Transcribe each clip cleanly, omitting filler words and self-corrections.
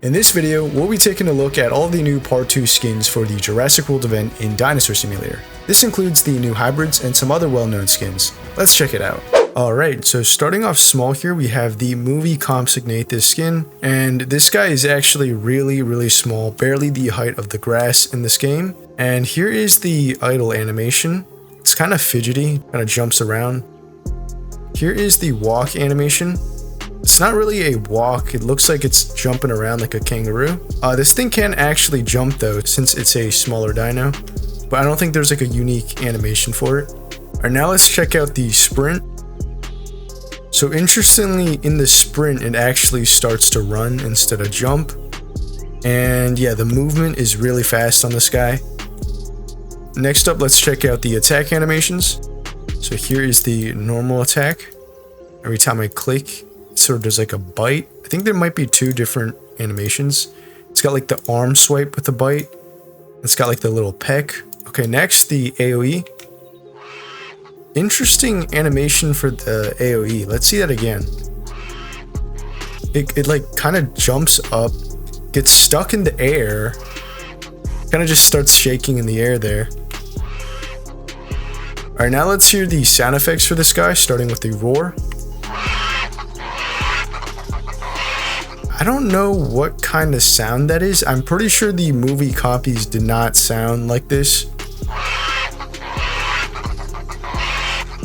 In this video, we'll be taking a look at all the new Part 2 skins for the Jurassic World event in Dinosaur Simulator. This includes the new hybrids and some other well-known skins. Let's check it out. Alright, so starting off small here, we have the movie Compsognathus skin, and this guy is actually really small, barely the height of the grass in this game. And here is the idle animation. It's kind of fidgety, kind of jumps around. Here is the walk animation. It's not really a walk, it looks like it's jumping around like a kangaroo. This thing can actually jump though, since it's a smaller dino, but I don't think there's like a unique animation for it. Alright, now let's check out the sprint. So interestingly, in the sprint, it actually starts to run instead of jump. And yeah, the movement is really fast on this guy. Next up, let's check out the attack animations. So here is the normal attack. Every time I click, it sort of does like a bite. I think there might be two different animations. It's got like the arm swipe with the bite. It's got like the little peck. Okay, next, the AoE. Interesting animation for the AoE. Let's see that again. It like kind of jumps up, gets stuck in the air, kind of just starts shaking in the air there. Alright, now let's hear the sound effects for this guy, starting with the roar. I don't know what kind of sound that is. I'm pretty sure the movie copies did not sound like this.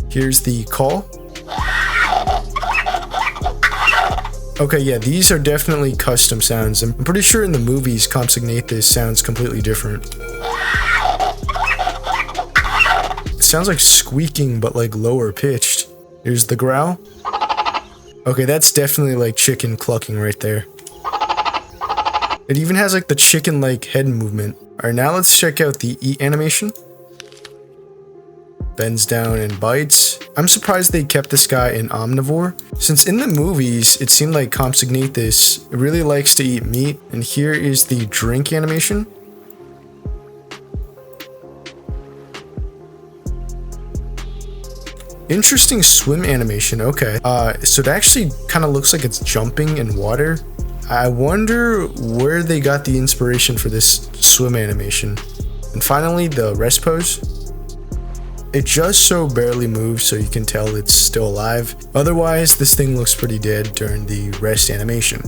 Here's the call. Okay, yeah, these are definitely custom sounds. I'm pretty sure in the movies, Compsognathus sounds completely different. It sounds like squeaking, but like lower pitched. Here's the growl. Okay, that's definitely like chicken clucking right there. It even has like the chicken-like head movement. Alright, now let's check out the eat animation. Bends down and bites. I'm surprised they kept this guy an omnivore, since in the movies, it seemed like Compsognathus really likes to eat meat. And here is the drink animation. Interesting swim animation, okay. So it actually kind of looks like it's jumping in water. I wonder where they got the inspiration for this swim animation. And finally, the rest pose. It just so barely moves, so you can tell it's still alive. Otherwise, this thing looks pretty dead during the rest animation.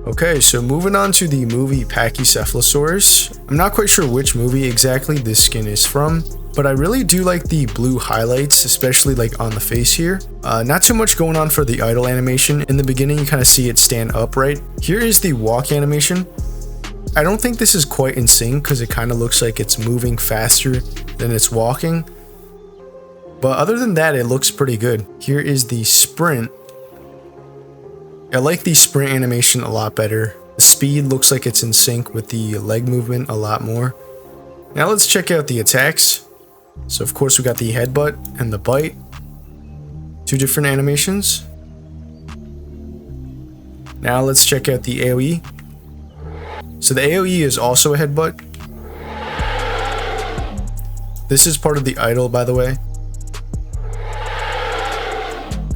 Okay, so moving on to the movie Pachycephalosaurus. I'm not quite sure which movie exactly this skin is from, but I really do like the blue highlights, especially like on the face here. Not too much going on for the idle animation. In the beginning, you kind of see it stand upright. Here is the walk animation. I don't think this is quite in sync because it kind of looks like it's moving faster than it's walking. But other than that, it looks pretty good. Here is the sprint. I like the sprint animation a lot better. The speed looks like it's in sync with the leg movement a lot more. Now let's check out the attacks. So of course we got the headbutt and the bite. Two different animations. Now let's check out the AoE. So the AoE is also a headbutt. This is part of the idle, by the way.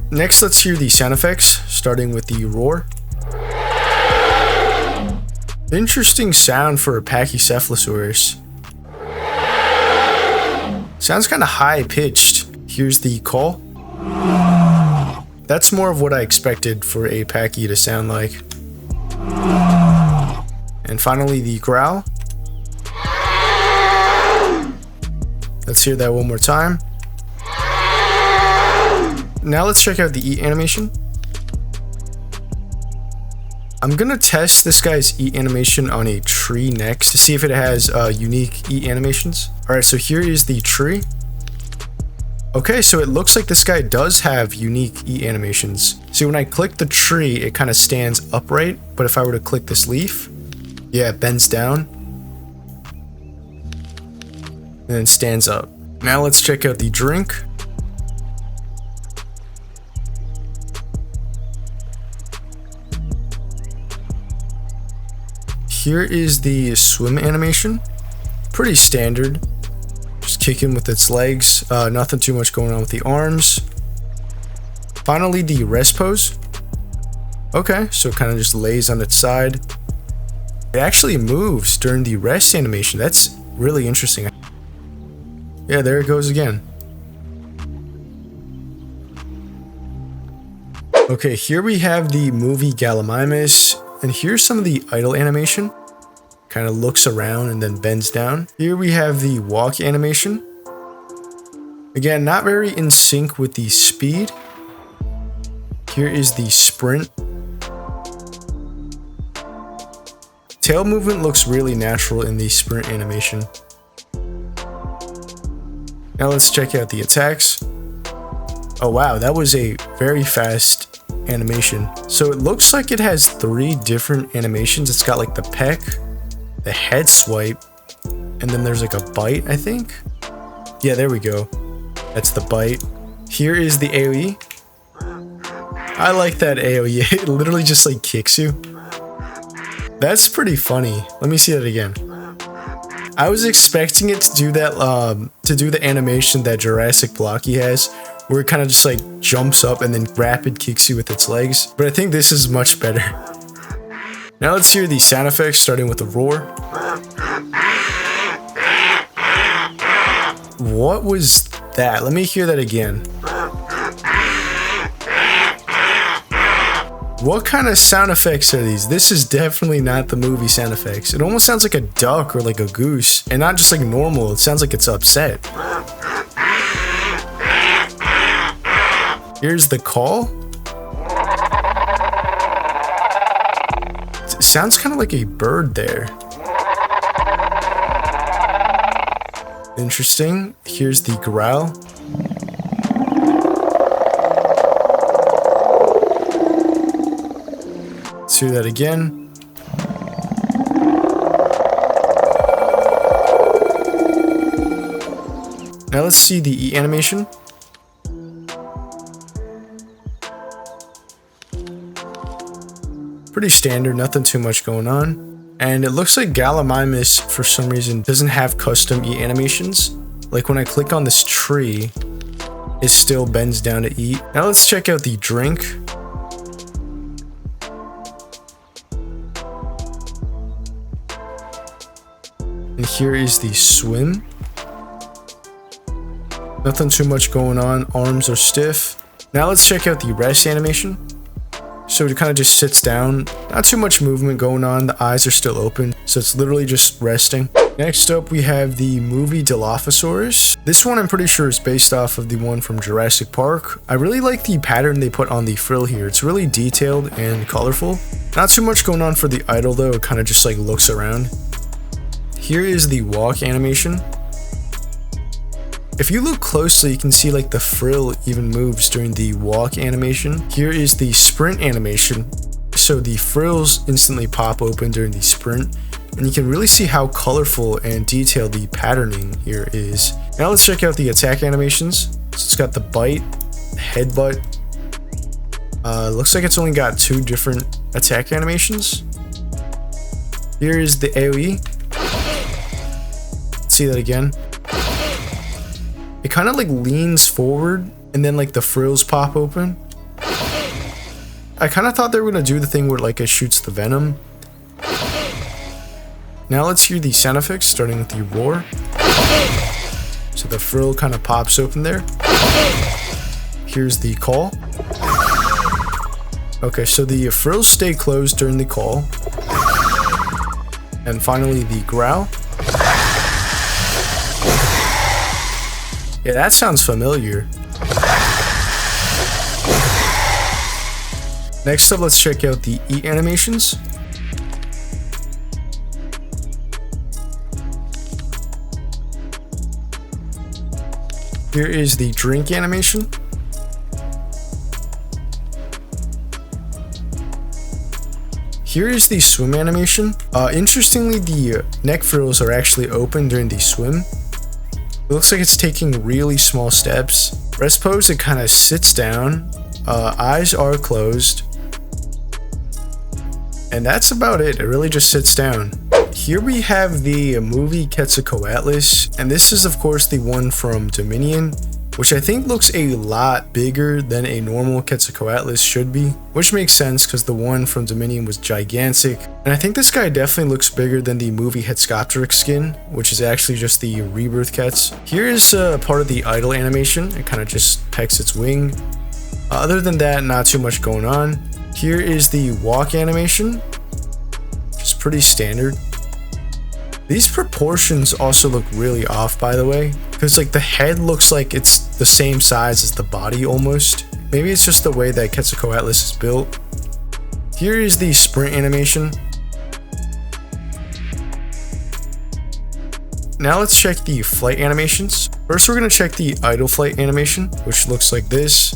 Next, let's hear the sound effects, starting with the roar. Interesting sound for a Pachycephalosaurus. Sounds kind of high-pitched. Here's the call. That's more of what I expected for a Pachy to sound like. And finally, the growl. Let's hear that one more time. Now let's check out the eat animation. I'm gonna test this guy's eat animation on a tree next to see if it has unique eat animations. Alright, so here is the tree. Okay, so it looks like this guy does have unique eat animations. See, when I click the tree, it kind of stands upright, but if I were to click this leaf, yeah, it bends down and then stands up. Now let's check out the drink. Here is the swim animation. Pretty standard. Just kicking with its legs. Nothing too much going on with the arms. Finally, the rest pose. Okay, so it kind of just lays on its side. It actually moves during the rest animation. That's really interesting. Yeah, there it goes again. Okay, here we have the movie Gallimimus, and here's some of the idle animation. Kind of looks around and then bends down. Here we have the walk animation. Again, not very in sync with the speed. Here is the sprint. Tail movement looks really natural in the sprint animation. Now let's check out the attacks. Oh wow, that was a very fast animation. So it looks like it has 3 different animations. It's got like the peck, the head swipe, and then there's like a bite, I think. Yeah, there we go. That's the bite. Here is the AoE. I like that AoE. It literally just like kicks you. That's pretty funny. Let me see that again. I was expecting it to do that, to do the animation that Jurassic Blocky has, where it kind of just like jumps up and then rapid kicks you with its legs. But I think this is much better. Now let's hear the sound effects, starting with the roar. What was that? Let me hear that again. What kind of sound effects are these? This is definitely not the movie sound effects. It almost sounds like a duck or like a goose, and not just like normal. It sounds like it's upset. Here's the call. It sounds kind of like a bird there. Interesting. Here's the growl. Let's hear that again. Now let's see the E animation. Pretty standard, nothing too much going on. And it looks like Gallimimus, for some reason, doesn't have custom E animations. Like when I click on this tree, it still bends down to eat. Now let's check out the drink. And here is the swim. Nothing too much going on. Arms are stiff. Now let's check out the rest animation. So it kind of just sits down. Not too much movement going on. The eyes are still open. So it's literally just resting. Next up, we have the movie Dilophosaurus. This one I'm pretty sure is based off of the one from Jurassic Park. I really like the pattern they put on the frill here. It's really detailed and colorful. Not too much going on for the idle though. It kind of just like looks around. Here is the walk animation. If you look closely, you can see like the frill even moves during the walk animation. Here is the sprint animation. So the frills instantly pop open during the sprint, and you can really see how colorful and detailed the patterning here is. Now let's check out the attack animations. So it's got the bite, headbutt. Looks like it's only got 2 different attack animations. Here is the AoE. See that again. It kind of like leans forward and then like the frills pop open. I kind of thought they were going to do the thing where like it shoots the venom. Now let's hear the sound effects, starting with the roar. So the frill kind of pops open there. Here's the call. Okay, so the frills stay closed during the call. And finally the growl. Yeah, that sounds familiar. Next up, let's check out the E animations. Here is the drink animation. Here is the swim animation. Interestingly, the neck frills are actually open during the swim. It looks like it's taking really small steps. Rest pose, it kind of sits down. Eyes are closed. And that's about it. It really just sits down. Here we have the movie Quetzalcoatlus. And this is, of course, the one from Dominion. which I think looks a lot bigger than a normal Quetzalcoatlus should be, which makes sense because the one from Dominion was gigantic. And I think this guy definitely looks bigger than the movie Headscopteric skin, which is actually just the Rebirth Quetz. Here is part of the idle animation. It kind of just pecks its wing. Other than that, not too much going on. Here is the walk animation, which is pretty standard. These proportions also look really off, by the way, because like the head looks like it's the same size as the body almost. Maybe it's just the way that Quetzalcoatlus is built. Here is the sprint animation. Now let's check the flight animations. First, we're going to check the idle flight animation, which looks like this.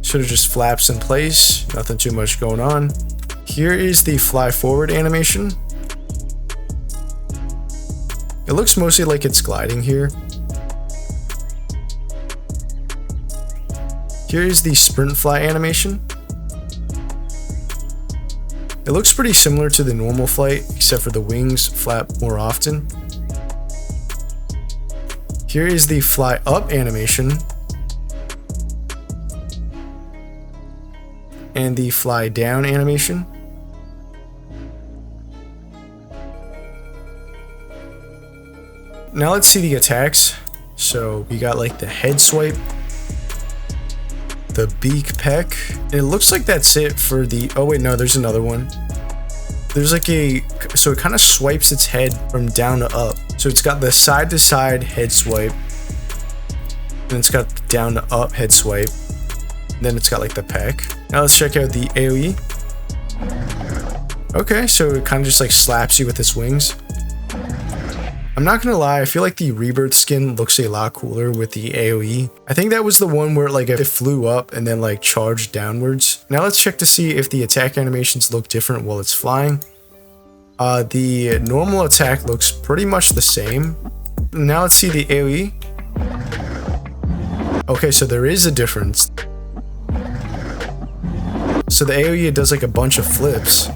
Sort of just flaps in place, nothing too much going on. Here is the fly forward animation. It looks mostly like it's gliding here. Here is the sprint fly animation. It looks pretty similar to the normal flight, except for the wings flap more often. Here is the fly up animation. And the fly down animation. Now let's see the attacks. So we got like the head swipe, the beak peck. And it looks like that's it for the, oh wait, no, there's another one. There's like so it kind of swipes its head from down to up. So it's got the side to side head swipe. And it's got the down to up head swipe. And then it's got like the peck. Now let's check out the AoE. Okay, so it kind of just like slaps you with its wings. I'm not gonna lie, I feel like the Rebirth skin looks a lot cooler with the AoE. I think that was the one where like it flew up and then like charged downwards. Now let's check to see if the attack animations look different while it's flying. The normal attack looks pretty much the same. Now let's see the AoE. Okay, so there is a difference. So the AoE, it does like a bunch of flips.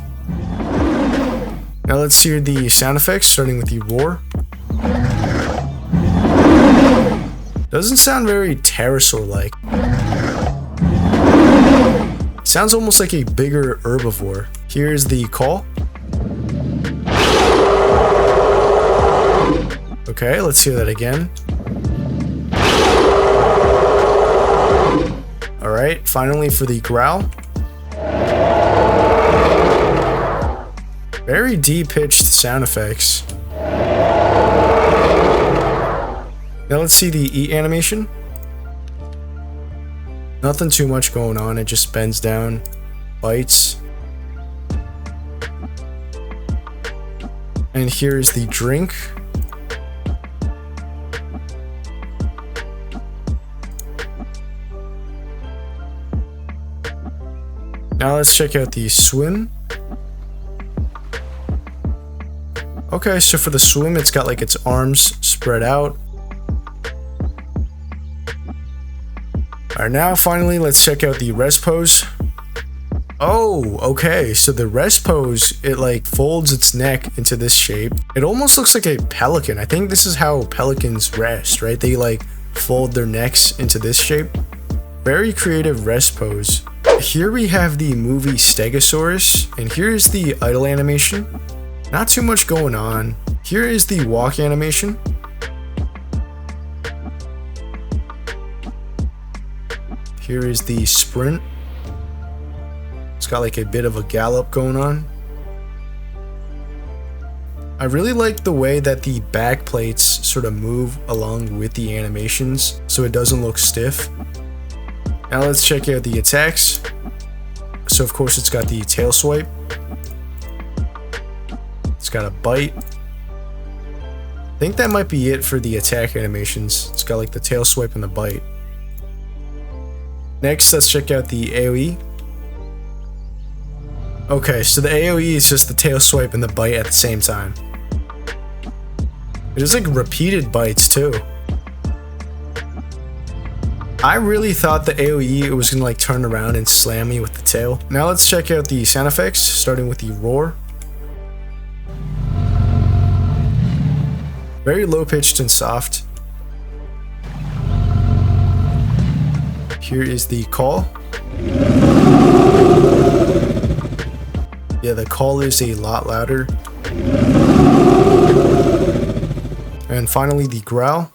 Now let's hear the sound effects, starting with the roar. Doesn't sound very pterosaur-like. Sounds almost like a bigger herbivore. Here's the call. Okay, let's hear that again. Alright, finally for the growl. Very deep-pitched sound effects. Now let's see the eat animation. Nothing too much going on, it just bends down, bites. And here is the drink. Now let's check out the swim. Okay, so for the swim, it's got like its arms spread out. Alright, now finally, let's check out the rest pose. Oh, okay, so the rest pose, it like folds its neck into this shape. It almost looks like a pelican. I think this is how pelicans rest, right? They like fold their necks into this shape. Very creative rest pose. Here we have the movie Stegosaurus, and here is the idle animation. Not too much going on. Here is the walk animation. Here is the sprint. It's got like a bit of a gallop going on. I really like the way that the back plates sort of move along with the animations so it doesn't look stiff. Now let's check out the attacks. So of course it's got the tail swipe. It's got a bite. I think that might be it for the attack animations. It's got like the tail swipe and the bite. Next, let's check out the AoE. Okay, so the AoE is just the tail swipe and the bite at the same time. There's like repeated bites too. I really thought the AoE was gonna like turn around and slam me with the tail. Now let's check out the sound effects, starting with the roar. Very low pitched and soft. Here is the call. Yeah, the call is a lot louder. And finally, the growl.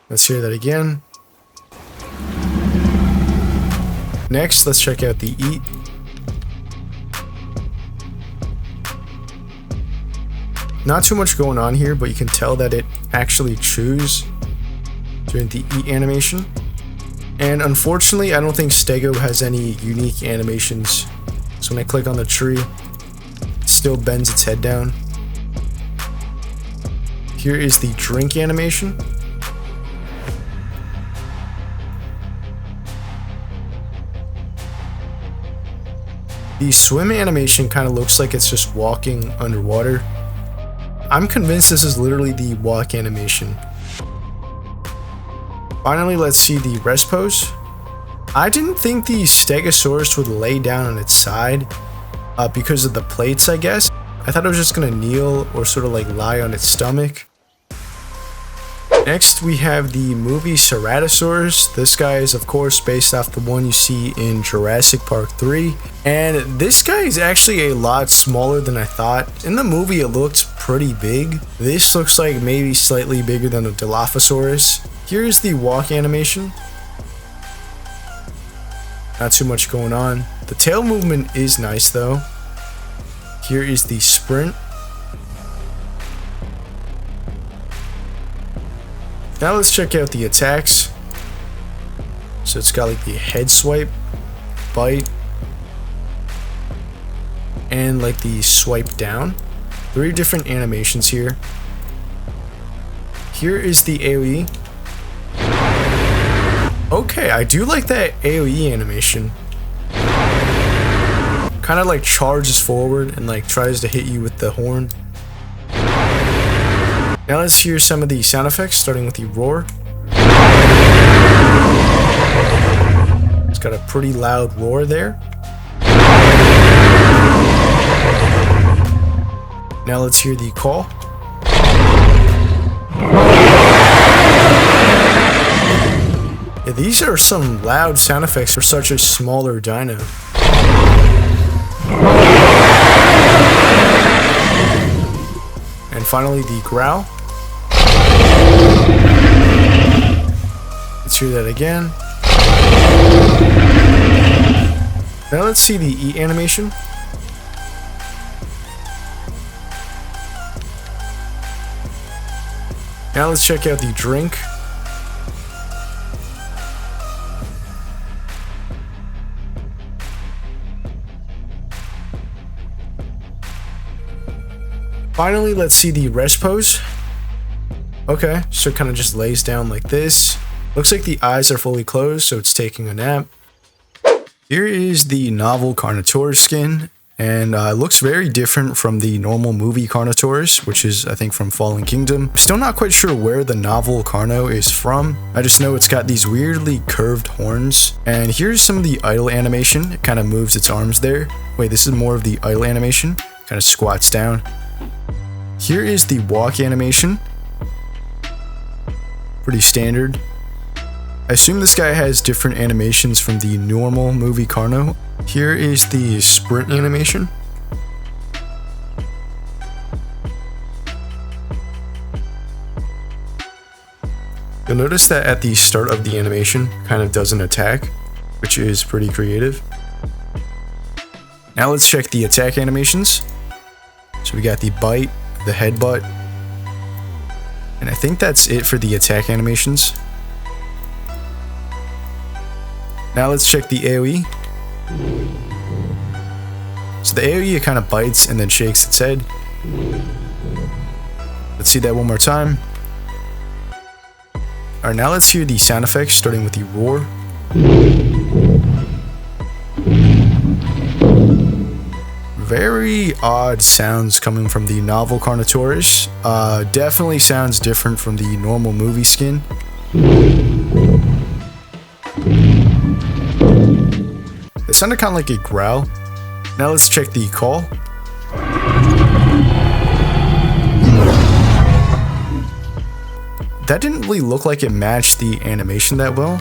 Let's hear that again. Next, let's check out the eat. Not too much going on here, but you can tell that it actually chews during the eat animation. And unfortunately, I don't think Stego has any unique animations. So when I click on the tree, it still bends its head down. Here is the drink animation. The swim animation kind of looks like it's just walking underwater. I'm convinced this is literally the walk animation. Finally, let's see the rest pose. I didn't think the Stegosaurus would lay down on its side because of the plates, I guess. I thought it was just gonna kneel or sort of like lie on its stomach. Next, we have the movie Ceratosaurus. This guy is, of course, based off the one you see in Jurassic Park 3. And this guy is actually a lot smaller than I thought. In the movie, it looked pretty big. This looks like maybe slightly bigger than the Dilophosaurus. Here's the walk animation. Not too much going on. The tail movement is nice, though. Here is the sprint. Now let's check out the attacks. So it's got like the head swipe, bite, and like the swipe down. 3 different animations here. Here is the AoE. Okay, I do like that AoE animation. Kind of like charges forward and like tries to hit you with the horn. Now let's hear some of the sound effects, starting with the roar. It's got a pretty loud roar there. Now let's hear the call. Yeah, these are some loud sound effects for such a smaller dino. And finally, the growl. Let's hear that again. Now let's see the eat animation. Now let's check out the drink. Finally, let's see the rest pose. Okay, so it kind of just lays down like this. Looks like the eyes are fully closed, so it's taking a nap. Here is the novel Carnotaurus skin, and it looks very different from the normal movie Carnotaurus, which is, I think, from Fallen Kingdom. Still not quite sure where the novel Carno is from. I just know it's got these weirdly curved horns. And here's some of the idle animation. It kind of moves its arms there. Wait, this is more of the idle animation. Kind of squats down. Here is the walk animation. Pretty standard. I assume this guy has different animations from the normal movie Carno. Here is the sprint animation. You'll notice that at the start of the animation, kind of does an attack, which is pretty creative. Now let's check the attack animations. So we got the bite, the headbutt, and I think that's it for the attack animations. Now let's check the AoE. So the AoE, it kind of bites and then shakes its head. Let's see that one more time. Alright, now let's hear the sound effects, starting with the roar. Very odd sounds coming from the novel Carnotaurus. Definitely sounds different from the normal movie skin. It sounded kind of like a growl. Now let's check the call. that didn't really look like it matched the animation that well.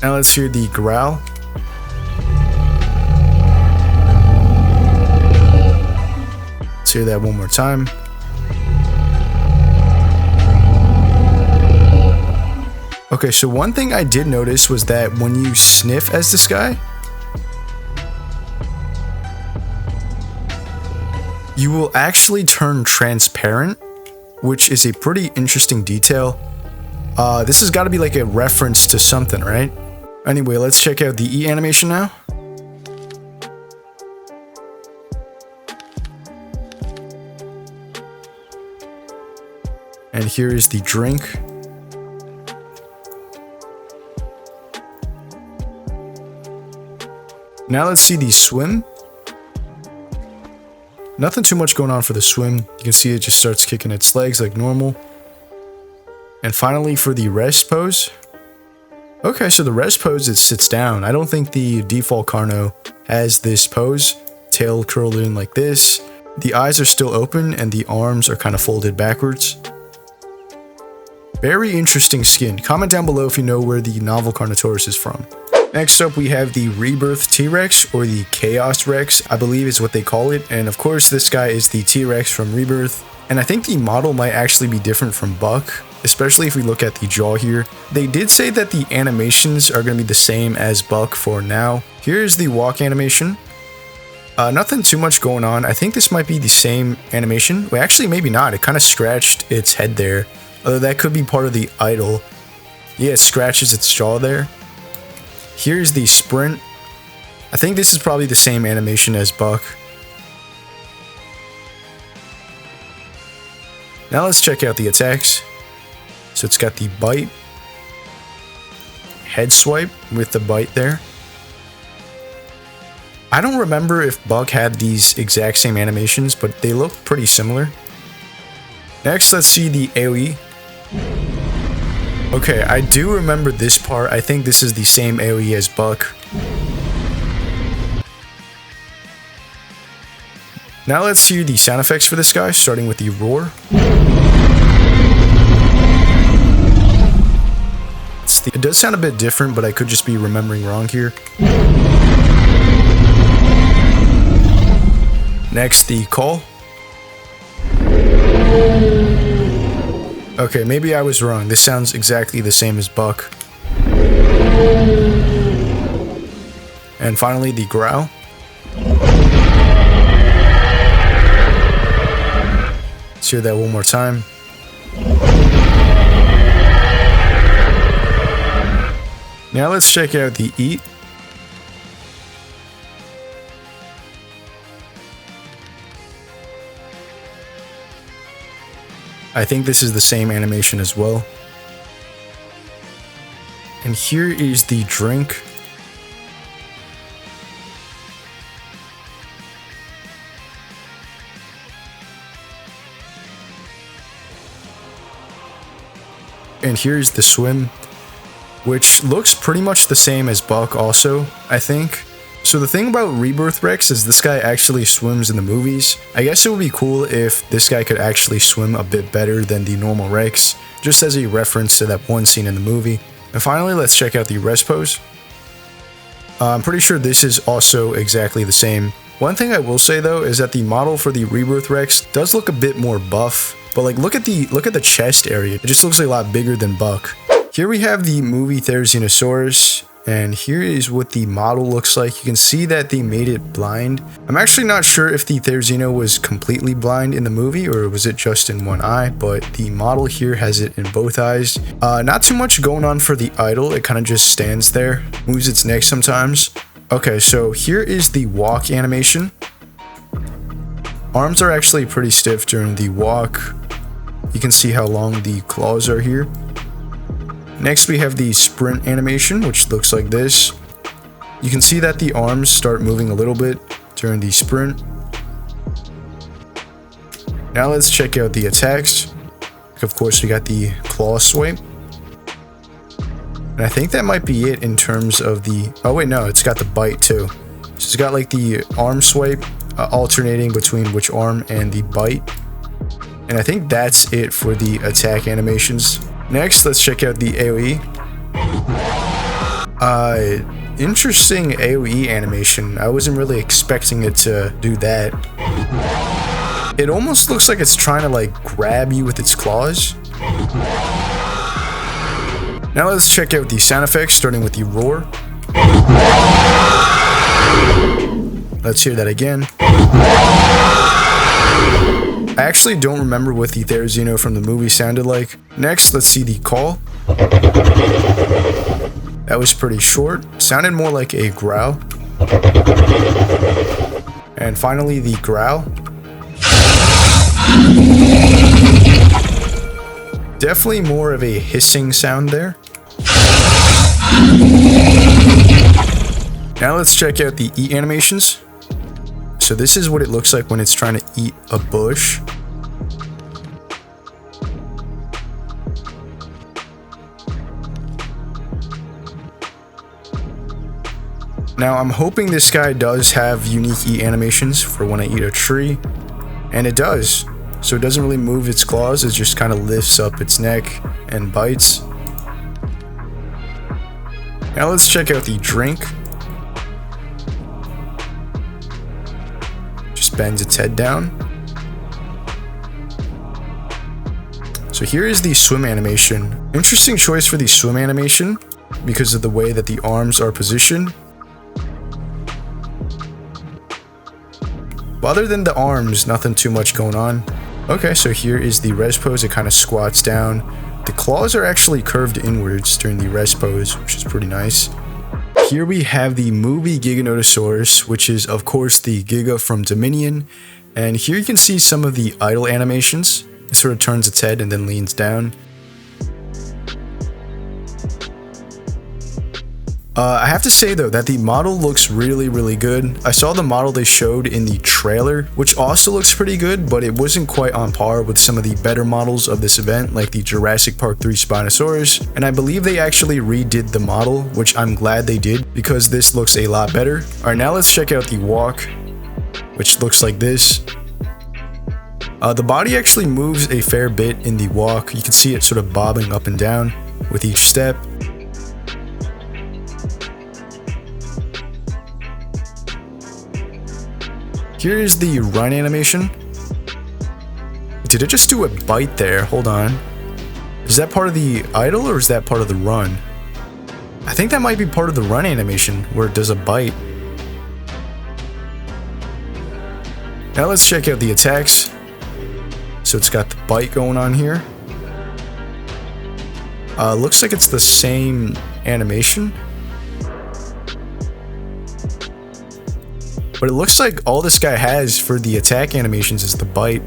Now let's hear the growl. Let's hear that one more time. Okay, so one thing I did notice was that when you sniff as this guy, you will actually turn transparent, which is a pretty interesting detail. This has got to be like a reference to something, right? Anyway, let's check out the E animation now. And here is the drink. Now let's see the swim. Nothing too much going on for the swim. You can see it just starts kicking its legs like normal. And finally for the rest pose. Okay, so the rest pose, it sits down. I don't think the default Carno has this pose. Tail curled in like this. The eyes are still open and the arms are kind of folded backwards. Very interesting skin. Comment down below if you know where the novel Carnotaurus is from. Next up, we have the Rebirth T-Rex, or the Chaos Rex, I believe is what they call it. And of course, this guy is the T-Rex from Rebirth. And I think the model might actually be different from Buck, especially if we look at the jaw here. They did say that the animations are going to be the same as Buck for now. Here's the walk animation. Nothing too much going on. I think this might be the same animation. Well, actually, maybe not. It kind of scratched its head there. Although that could be part of the idle. Yeah, it scratches its jaw there. Here's the sprint. I think this is probably the same animation as Buck. Now let's check out the attacks. So it's got the bite, head swipe with the bite there. I don't remember if Buck had these exact same animations, but they look pretty similar. Next, let's see the AoE. Okay, I do remember this part. I think this is the same AoE as Buck. Now let's hear the sound effects for this guy, starting with the roar. It does sound a bit different, but I could just be remembering wrong here. Next, the call. Okay, maybe I was wrong. This sounds exactly the same as Buck. And finally, the growl. Let's hear that one more time. Now let's check out the eat. I think this is the same animation as well. And here is the drink. And here's the swim, which looks pretty much the same as Buck also, I think. So the thing about Rebirth Rex is this guy actually swims in the movies. I guess it would be cool if this guy could actually swim a bit better than the normal Rex, just as a reference to that one scene in the movie. And finally, let's check out the rest pose. I'm pretty sure this is also exactly the same. One thing I will say though is that the model for the Rebirth Rex does look a bit more buff, but like look at the chest area. It just looks a lot bigger than Buck. Here we have the movie Therizinosaurus. And here is what the model looks like. You can see that they made it blind. I'm actually not sure if the Therizino was completely blind in the movie or was it just in one eye, but the model here has it in both eyes. Not too much going on for the idol. It kind of just stands there, moves its neck sometimes. Okay, so here is the walk animation. Arms are actually pretty stiff during the walk. You can see how long the claws are here. Next, we have the sprint animation, which looks like this. You can see that the arms start moving a little bit during the sprint. Now let's check out the attacks. Of course, we got the claw swipe. And I think that might be it in terms of the... Oh wait, no, it's got the bite too. So it's got like the arm swipe, alternating between which arm and the bite. And I think that's it for the attack animations. Next, let's check out the AoE. Interesting AoE animation. I wasn't really expecting it to do that. It almost looks like it's trying to like grab you with its claws. Now let's check out the sound effects, starting with the roar. Let's hear that again. I actually don't remember what the Therizino from the movie sounded like. Next, let's see the call. That was pretty short. Sounded more like a growl. And finally, the growl. Definitely more of a hissing sound there. Now let's check out the eat animations. So this is what it looks like when it's trying to eat a bush. Now I'm hoping this guy does have unique eat animations for when I eat a tree. And it does. So it doesn't really move its claws, it just kind of lifts up its neck and bites. Now let's check out the drink. Just bends its head down. So here is the swim animation. Interesting choice for the swim animation because of the way that the arms are positioned. But other than the arms, nothing too much going on. Okay, so here is the res pose. It kind of squats down. The claws are actually curved inwards during the res pose, which is pretty nice. Here we have the movie Giganotosaurus, which is of course the Giga from Dominion. And here you can see some of the idle animations. It sort of turns its head and then leans down. I have to say though that the model looks really good. I saw the model they showed in the trailer, which also looks pretty good, but it wasn't quite on par with some of the better models of this event, like the Jurassic Park 3 Spinosaurus. And I believe they actually redid the model, which I'm glad they did, because this looks a lot better. Alright, now let's check out the walk, which looks like this. The body actually moves a fair bit in the walk. You can see it sort of bobbing up and down with each step. Here is the run animation. Did it just do a bite there? Hold on. Is that part of the idle or is that part of the run? I think that might be part of the run animation where it does a bite. Now let's check out the attacks. So it's got the bite going on here. Looks like it's the same animation. But it looks like all this guy has for the attack animations is the bite,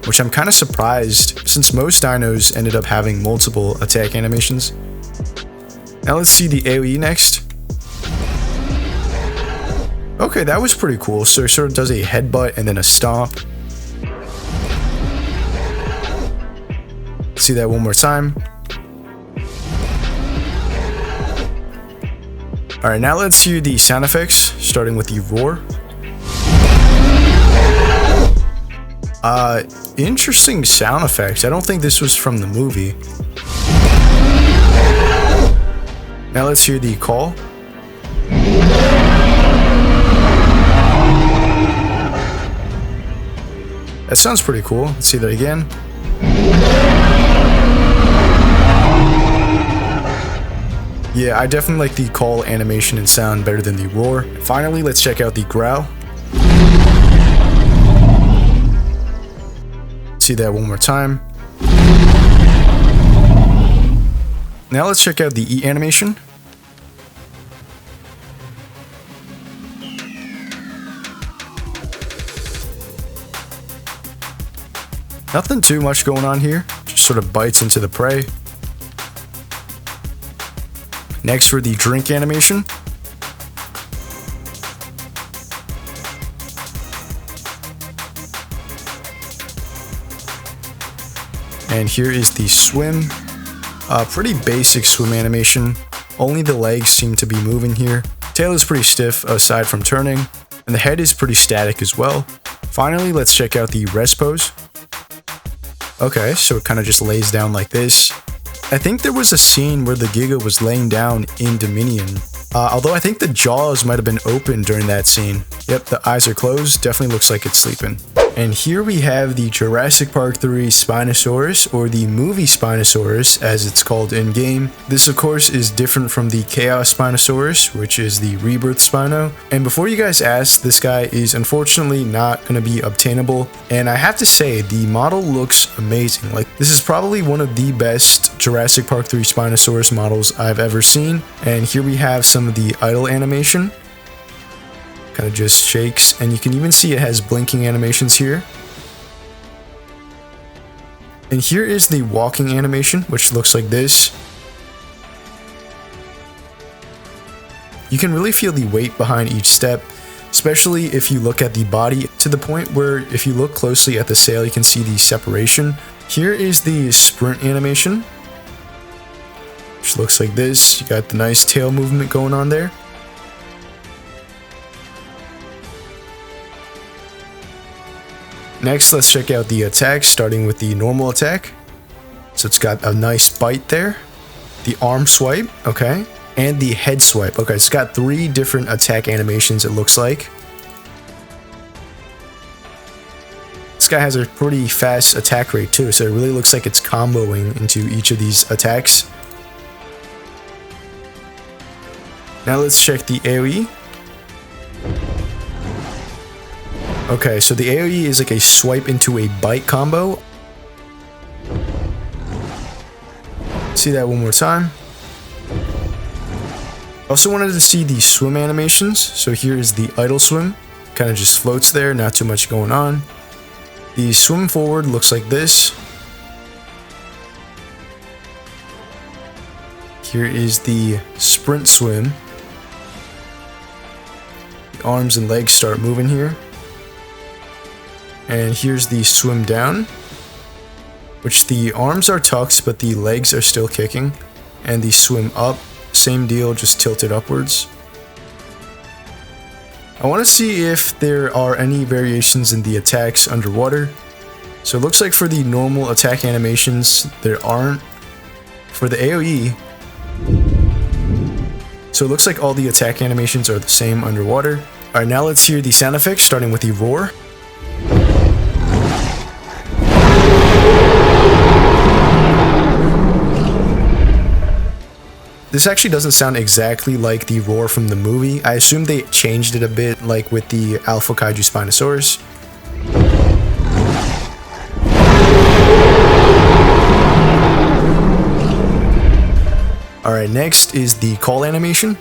which I'm kind of surprised since most dinos ended up having multiple attack animations. Now let's see the AoE next. Okay, that was pretty cool. So it sort of does a headbutt and then a stomp. See that one more time. Alright, now let's hear the sound effects, starting with the roar. Interesting sound effects. I don't think this was from the movie. Now let's hear the call. That sounds pretty cool. Let's see that again. Yeah, I definitely like the call animation and sound better than the roar. Finally, let's check out the growl. See that one more time. Now let's check out the eat animation. Nothing too much going on here, just sort of bites into the prey. Next for the drink animation. And here is the swim. Pretty basic swim animation. Only the legs seem to be moving here. Tail is pretty stiff aside from turning. And the head is pretty static as well. Finally, let's check out the rest pose. Okay, so it kind of just lays down like this. I think there was a scene where the Giga was laying down in Dominion. Although I think the jaws might have been open during that scene. Yep, the eyes are closed. Definitely looks like it's sleeping. And here we have the Jurassic Park 3 Spinosaurus, or the movie Spinosaurus as it's called in-game. This of course is different from the Chaos Spinosaurus, which is the Rebirth Spino. And before you guys ask, this guy is unfortunately not going to be obtainable. And I have to say, the model looks amazing. Like, this is probably one of the best Jurassic Park 3 Spinosaurus models I've ever seen. And here we have some of the idle animation. Kind of just shakes, and you can even see it has blinking animations here. And here is the walking animation, which looks like this. You can really feel the weight behind each step, especially if you look at the body, to the point where if you look closely at the sail, you can see the separation. Here is the sprint animation, which looks like this. You got the nice tail movement going on there. Next, let's check out the attacks, starting with the normal attack. So it's got a nice bite there, the arm swipe, okay, and the head swipe. Okay, it's got 3 different attack animations, it looks like. This guy has a pretty fast attack rate too, so it really looks like it's comboing into each of these attacks. Now let's check the AoE. Okay, so the AoE is like a swipe into a bite combo. See that one more time. I also wanted to see the swim animations. So here is the idle swim. Kind of just floats there, not too much going on. The swim forward looks like this. Here is the sprint swim. The arms and legs start moving here. And here's the swim down, which the arms are tucked, but the legs are still kicking. And the swim up, same deal, just tilted upwards. I want to see if there are any variations in the attacks underwater. So it looks like for the normal attack animations, there aren't. For the AoE, so it looks like all the attack animations are the same underwater. Alright, now let's hear the sound effects, starting with the roar. This actually doesn't sound exactly like the roar from the movie. I assume they changed it a bit, like with the Alpha Kaiju Spinosaurus. Alright, next is the call animation.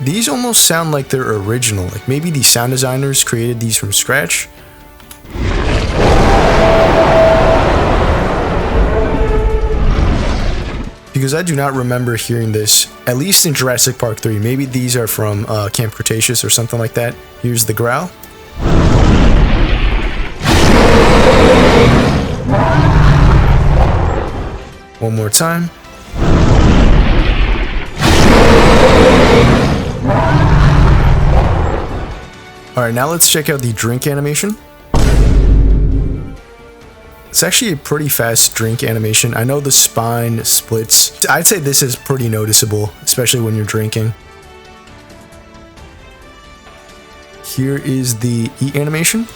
These almost sound like they're original, like maybe the sound designers created these from scratch. Because I do not remember hearing this, at least in Jurassic Park 3. Maybe these are from Camp Cretaceous or something like that. Here's the growl. One more time. Alright, now let's check out the drink animation. It's actually a pretty fast drink animation. I know the spine splits. I'd say this is pretty noticeable, especially when you're drinking. Here is the eat animation.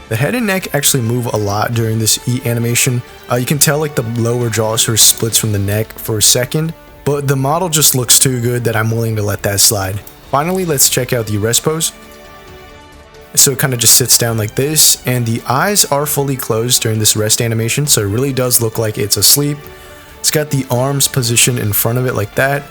The head and neck actually move a lot during this eat animation. You can tell like the lower jaw sort of splits from the neck for a second. But the model just looks too good that I'm willing to let that slide. Finally, let's check out the rest pose. So it kind of just sits down like this, and the eyes are fully closed during this rest animation, so it really does look like it's asleep. It's got the arms positioned in front of it like that.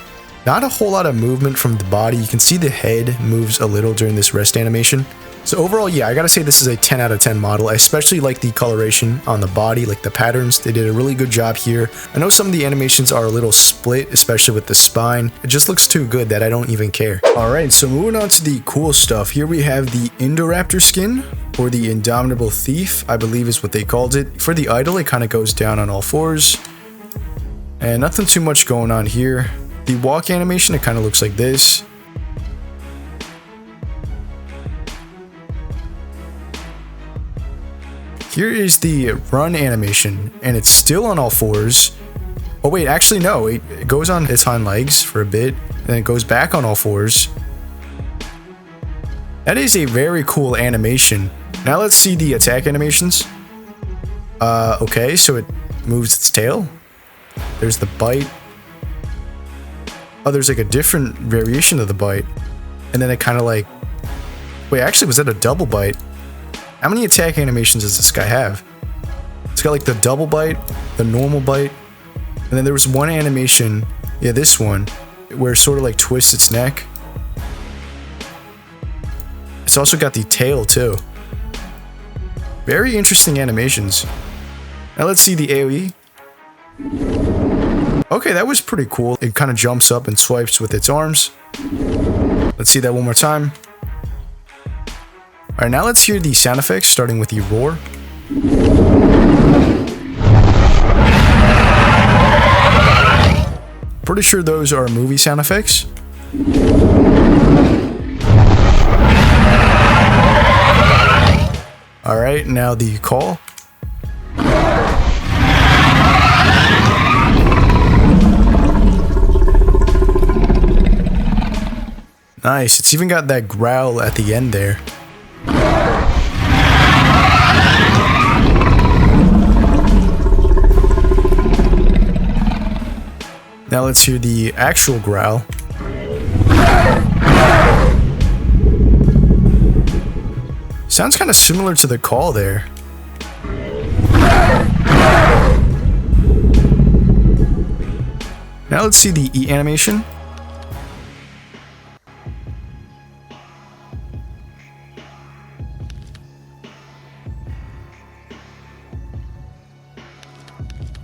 Not a whole lot of movement from the body. You can see the head moves a little during this rest animation. So overall, yeah, I gotta say this is a 10 out of 10 model. I especially like the coloration on the body, like the patterns. They did a really good job here. I know some of the animations are a little split, especially with the spine. It just looks too good that I don't even care. Alright, so moving on to the cool stuff. Here we have the Indoraptor skin, or the Indomitable Thief, I believe is what they called it. For the idol, it kind of goes down on all fours. And nothing too much going on here. The walk animation, it kind of looks like this. Here is the run animation, and it's still on all fours. Oh wait, actually no, it goes on its hind legs for a bit, and then it goes back on all fours. That is a very cool animation. Now let's see the attack animations. Okay, so it moves its tail. There's the bite. Oh, there's like a different variation of the bite. And then it kind of like... Wait, actually, was that a double bite? How many attack animations does this guy have? It's got like the double bite, the normal bite, and then there was one animation, yeah, this one, where it sort of like twists its neck. It's also got the tail too. Very interesting animations. Now let's see the AoE. Okay, that was pretty cool. It kind of jumps up and swipes with its arms. Let's see that one more time. Alright, now let's hear the sound effects, starting with the roar. Pretty sure those are movie sound effects. Alright, now the call. Nice, it's even got that growl at the end there. Now let's hear the actual growl. Sounds kind of similar to the call there. Now let's see the eat animation.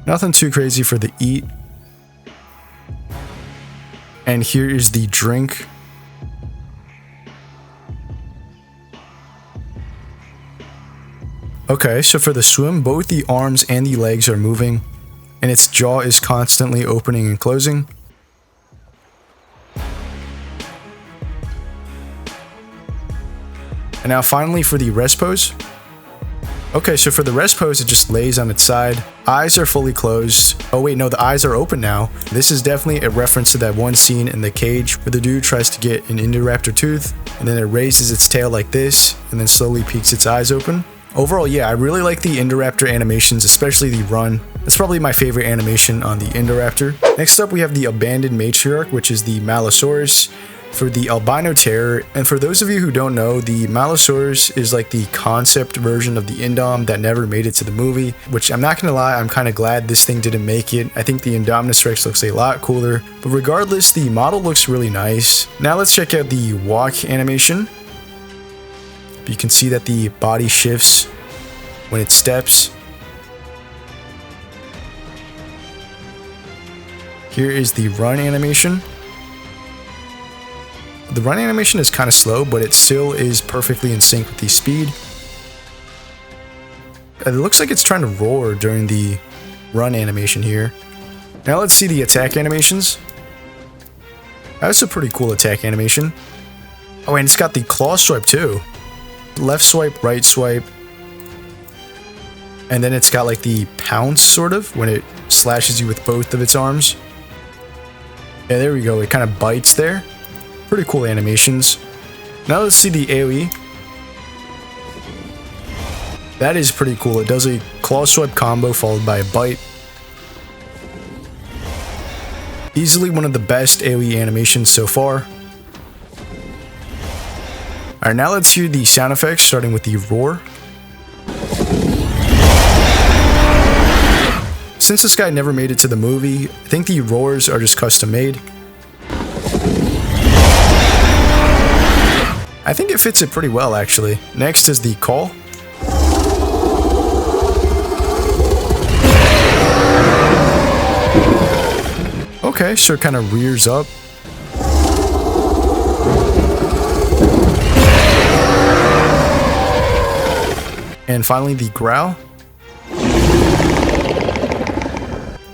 Nothing too crazy for the eat. And here is the drink. Okay, so for the swim, both the arms and the legs are moving, and its jaw is constantly opening and closing. And now finally for the rest pose. Okay, so for the rest pose, it just lays on its side. Eyes are fully closed. Oh wait, no, the eyes are open now. This is definitely a reference to that one scene in the cage where the dude tries to get an Indoraptor tooth, and then it raises its tail like this, and then slowly peeks its eyes open. Overall, yeah, I really like the Indoraptor animations, especially the run. That's probably my favorite animation on the Indoraptor. Next up, we have the abandoned matriarch, which is the Malosaurus. For the albino terror, and for those of you who don't know, the Malosaurus is like the concept version of the Indom that never made it to the movie, which I'm not gonna lie, I'm kind of glad this thing didn't make it. I think the Indominus Rex looks a lot cooler, but regardless, the model looks really nice. Now let's check out the walk animation. You can see that the body shifts when it steps. Here is the run animation. The run animation is kind of slow, but it still is perfectly in sync with the speed. It looks like it's trying to roar during the run animation here. Now let's see the attack animations. That's a pretty cool attack animation. Oh, and it's got the claw swipe too. Left swipe, right swipe. And then it's got like the pounce sort of when it slashes you with both of its arms. Yeah, there we go. It kind of bites there. Pretty cool animations. Now let's see the AoE. That is pretty cool. It does a claw swipe combo followed by a bite. Easily one of the best AoE animations so far. Alright, now let's hear the sound effects, starting with the roar. Since this guy never made it to the movie, I think the roars are just custom made. I think it fits it pretty well, actually. Next is the call. Okay, so it kind of rears up. And finally, the growl.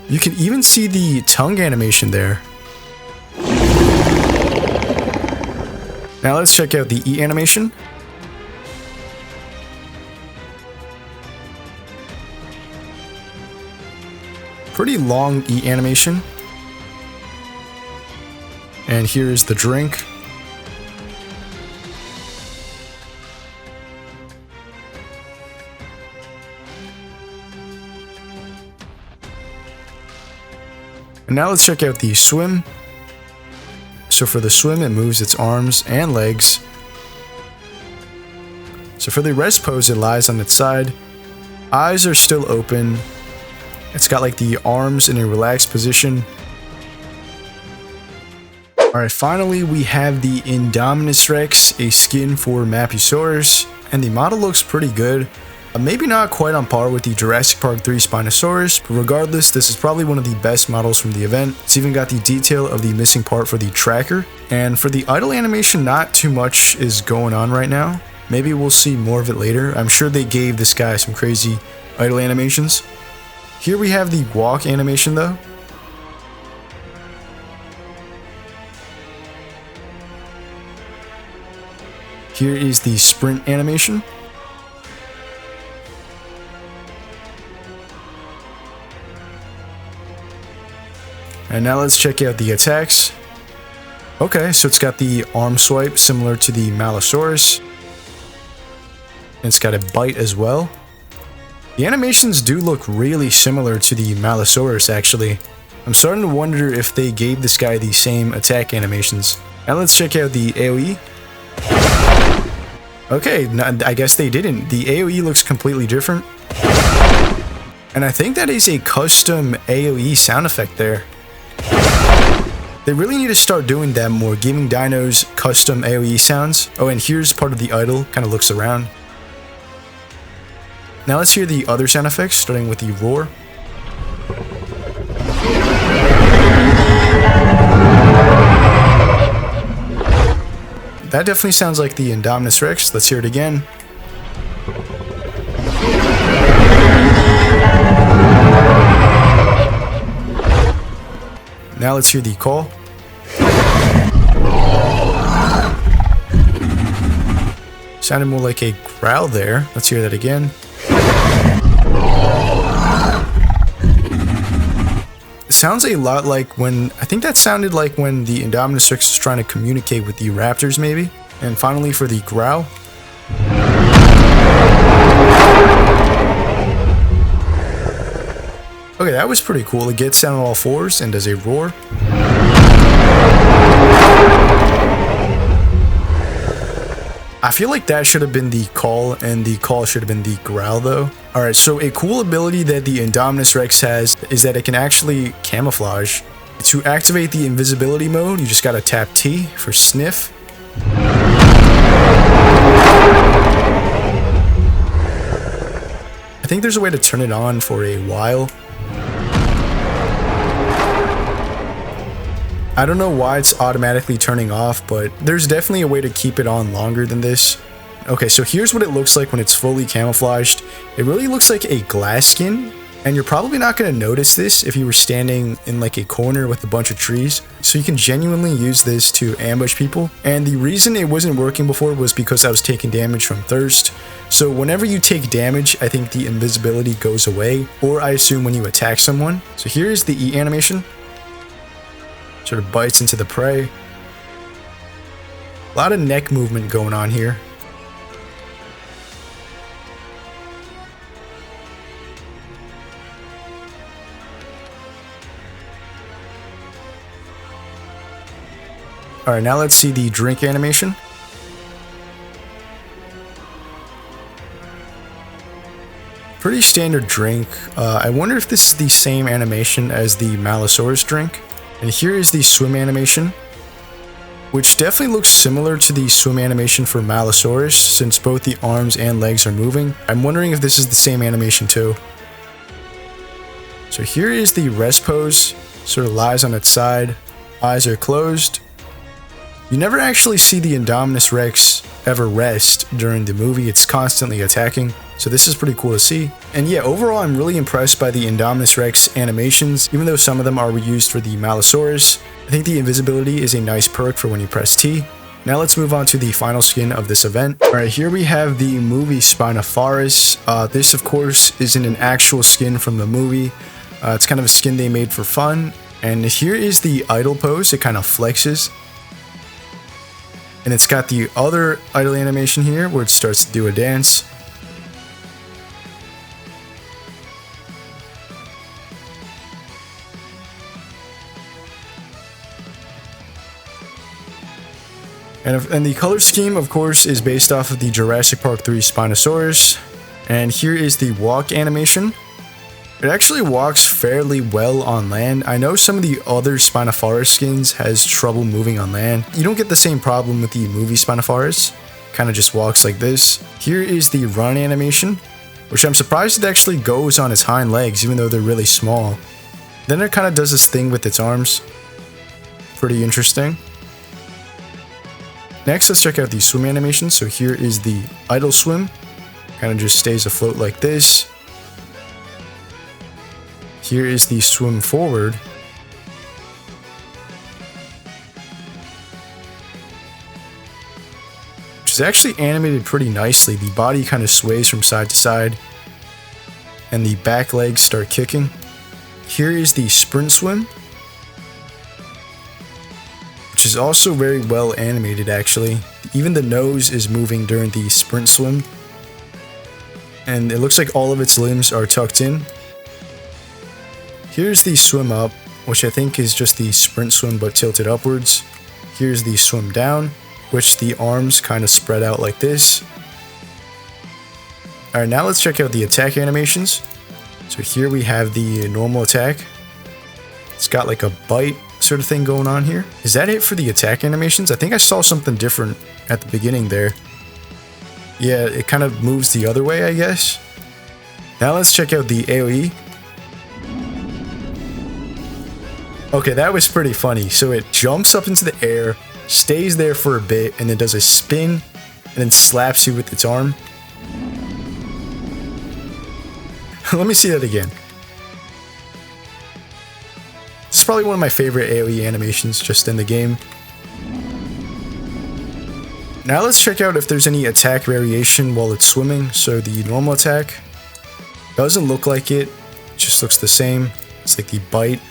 You can even see the tongue animation there. Now let's check out the E animation. Pretty long E animation. And here's the drink. And now let's check out the swim. So for the swim, it moves its arms and legs. So for the rest pose, it lies on its side. Eyes are still open. It's got like the arms in a relaxed position. Alright, finally we have the Indominus Rex, a skin for Malusaurus, and the model looks pretty good. Maybe not quite on par with the Jurassic Park 3 Spinosaurus, but regardless, this is probably one of the best models from the event. It's even got the detail of the missing part for the tracker, and for the idle animation, not too much is going on right now. Maybe we'll see more of it later. I'm sure they gave this guy some crazy idle animations. Here we have the walk animation though. Here is the sprint animation. And now let's check out the attacks. Okay, so it's got the arm swipe similar to the Malosaurus. And it's got a bite as well. The animations do look really similar to the Malosaurus actually. I'm starting to wonder if they gave this guy the same attack animations. Now let's check out the AoE. Okay, I guess they didn't. The AoE looks completely different. And I think that is a custom AoE sound effect there. They really need to start doing that more, giving dinos custom AoE sounds. Oh, and here's part of the idle, kind of looks around. Now let's hear the other sound effects, starting with the roar. That definitely sounds like the Indominus Rex. Let's hear it again. Now let's hear the call. Sounded more like a growl there. Let's hear that again. It sounds a lot like when, I think that sounded like when the Indominus Rex was trying to communicate with the raptors maybe. And finally for the growl. Okay, that was pretty cool. It gets down on all fours and does a roar. I feel like that should have been the call, and the call should have been the growl though. Alright, so a cool ability that the Indominus Rex has is that it can actually camouflage. To activate the invisibility mode, you just gotta tap T for sniff. I think there's a way to turn it on for a while. I don't know why it's automatically turning off, but there's definitely a way to keep it on longer than this. Okay, so here's what it looks like when it's fully camouflaged. It really looks like a glass skin, and you're probably not going to notice this if you were standing in like a corner with a bunch of trees. So you can genuinely use this to ambush people. And the reason it wasn't working before was because I was taking damage from thirst. So whenever you take damage, I think the invisibility goes away, or I assume when you attack someone. So here's the E animation. Sort of bites into the prey. A lot of neck movement going on here. Alright, now let's see the drink animation. Pretty standard drink. I wonder if this is the same animation as the Malosaurus drink. And here is the swim animation. which definitely looks similar to the swim animation for Malosaurus, since both the arms and legs are moving. I'm wondering if this is the same animation too. So here is the rest pose, sort of lies on its side, eyes are closed. You never actually see the Indominus Rex ever rest during the movie, it's constantly attacking, so this is pretty cool to see. And yeah, overall I'm really impressed by the Indominus Rex animations, even though some of them are reused for the Malosaurus. I think the invisibility is a nice perk for when you press T. Now let's move on to the final skin of this event. Alright, here we have the movie Spinopharus. This of course isn't an actual skin from the movie, it's kind of a skin they made for fun. And here is the idle pose, it kind of flexes. And it's got the other idle animation here where it starts to do a dance. And the color scheme, of course, is based off of the Jurassic Park 3 Spinosaurus. And here is the walk animation. It actually walks fairly well on land. I know some of the other Spinopharus skins has trouble moving on land. You don't get the same problem with the movie Spinopharus. Kind of just walks like this. Here is the run animation, which I'm surprised it actually goes on its hind legs, even though they're really small. Then it kind of does this thing with its arms. Pretty interesting. Next, let's check out the swim animation. So here is the idle swim. Kind of just stays afloat like this. Here is the swim forward. Which is actually animated pretty nicely. The body kind of sways from side to side. And the back legs start kicking. Here is the sprint swim. Which is also very well animated actually. Even the nose is moving during the sprint swim. And it looks like all of its limbs are tucked in. Here's the swim up, which I think is just the sprint swim but tilted upwards. Here's the swim down, which the arms kind of spread out like this. Alright, now let's check out the attack animations. So here we have the normal attack. It's got like a bite sort of thing going on here. Is that it for the attack animations? I think I saw something different at the beginning there. Yeah, it kind of moves the other way, I guess. Now let's check out the AoE. Okay, that was pretty funny. So it jumps up into the air, stays there for a bit, and then does a spin, and then slaps you with its arm. Let me see that again. This is probably one of my favorite AoE animations just in the game. Now let's check out if there's any attack variation while it's swimming. So the normal attack doesn't look like it, just looks the same. It's like the bite.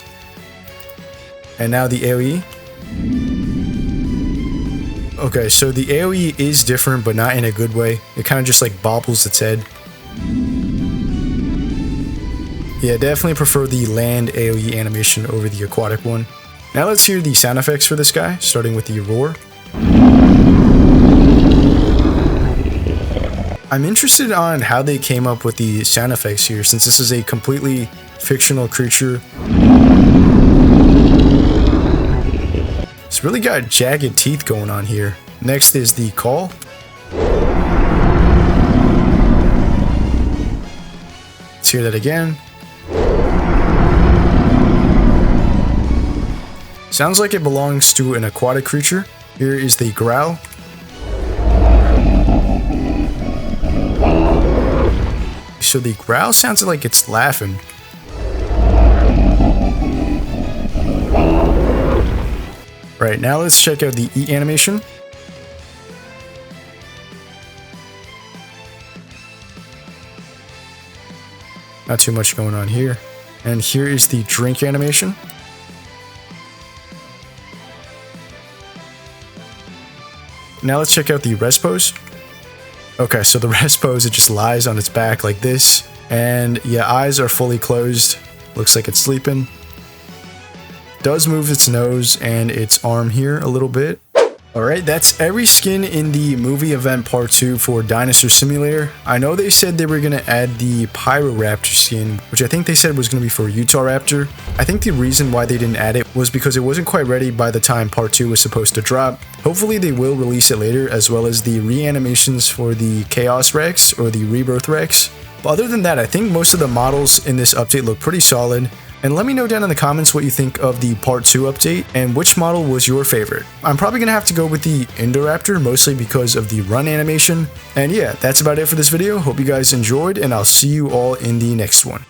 And now the AoE. Okay, so the AoE is different, but not in a good way. It kind of just like bobbles its head. Yeah, definitely prefer the land AoE animation over the aquatic one. Now let's hear the sound effects for this guy, starting with the roar. I'm interested on how they came up with the sound effects here, since this is a completely fictional creature. It's really got jagged teeth going on here. Next is the call. Let's hear that again. Sounds like it belongs to an aquatic creature. Here is the growl. So the growl sounds like it's laughing. Right, now let's check out the eat animation. Not too much going on here. And here is the drink animation. Now let's check out the rest pose. Okay, so the rest pose, it just lies on its back like this. And yeah, eyes are fully closed. Looks like it's sleeping. Does move its nose and its arm here a little bit. Alright, that's every skin in the movie event part 2 for Dinosaur Simulator. I know they said they were going to add the Pyroraptor skin, which I think they said was going to be for Utahraptor. I think the reason why they didn't add it was because it wasn't quite ready by the time part 2 was supposed to drop. Hopefully they will release it later, as well as the reanimations for the Chaos Rex or the Rebirth Rex. But other than that, I think most of the models in this update look pretty solid. And let me know down in the comments what you think of the part 2 update and which model was your favorite. I'm probably going to have to go with the Indoraptor, mostly because of the run animation. And yeah, that's about it for this video. Hope you guys enjoyed, and I'll see you all in the next one.